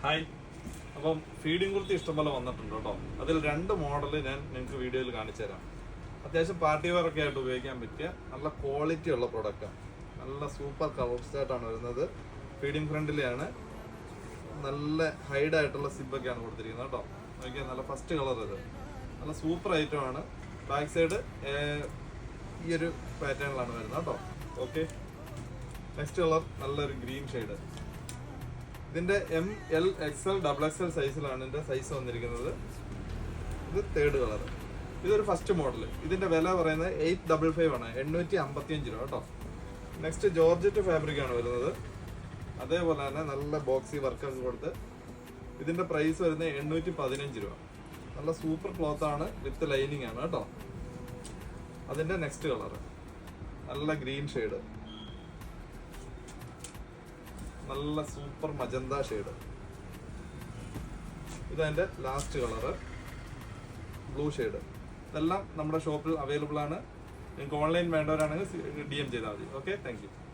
Hi. അപ്പം feeding kurti ഇഷ്ടംപോലെ വന്നിട്ടുണ്ട് കേട്ടോ. അതിൽ 2 മോഡൽ ഞാൻ നിങ്ങൾക്ക് വീഡിയോയിൽ കാണിച്ചു തരാം. അത്യാവശ്യം പാർട്ടി വെയർ ഒക്കെ ആയിട്ട് ഉപയോഗിക്കാൻ പറ്റിയ നല്ല ക്വാളിറ്റി ഉള്ള പ്രൊഡക്റ്റാണ്. നല്ല സൂപ്പർ കവർ സ്റ്റാർട്ടാണ് വരുന്നത്. ഫീഡിങ് ഫ്രണ്ടിലാണ്. നല്ല ഹൈഡ് ആയിട്ടുള്ള സിബൊക്കെയാണ് കൊടുത്തിരിക്കുന്നത് കേട്ടോ. നോക്കിയാൽ നല്ല ഫസ്റ്റ് കളർ ഇത് നല്ല സൂപ്പർ ഐറ്റമാണ്. ബാക്ക് സൈഡ് ഈ ഒരു പാറ്റേണിലാണ് വരുന്നത് കേട്ടോ. ഓക്കെ, നെക്സ്റ്റ് കളർ നല്ലൊരു ഗ്രീൻ ഷെയ്ഡ്. ഇതിന്റെ ML XL XXL സൈസിലാണ് ഇതിന്റെ സൈസ് വന്നിരിക്കുന്നത്. ഇത് 3rd കളർ. ഇതൊരു ഫസ്റ്റ് മോഡൽ. ഇതിന്റെ വില പറയുന്നത് 855 ആണ്, 855 രൂപ കേട്ടോ. നെക്സ്റ്റ് ജോർജറ്റ് ഫാബ്രിക് ആണ് വരുന്നത്. അതേപോലെ തന്നെ നല്ല ബോക്സി വർക്കൊക്കെ കൊടുത്ത് ഇതിന്റെ പ്രൈസ് വരുന്നത് 815 രൂപ. നല്ല സൂപ്പർ ക്ലോത്ത് ആണ്, വിത്ത് ലൈനിങ് ആണ് കേട്ടോ. അതിന്റെ നെക്സ്റ്റ് കളർ നല്ല ഗ്രീൻ ഷെയ്ഡ്, നല്ല സൂപ്പർ മജന്ത ഷെയ്ഡ്. ഇതതിന്റെ ലാസ്റ്റ് കളറ് ബ്ലൂ ഷെയ്ഡ്. ഇതെല്ലാം നമ്മുടെ ഷോപ്പിൽ അവൈലബിൾ ആണ്. നിങ്ങൾക്ക് ഓൺലൈൻ വേണ്ടവരാണെങ്കിൽ DM ചെയ്താൽ മതി. Okay, thank you.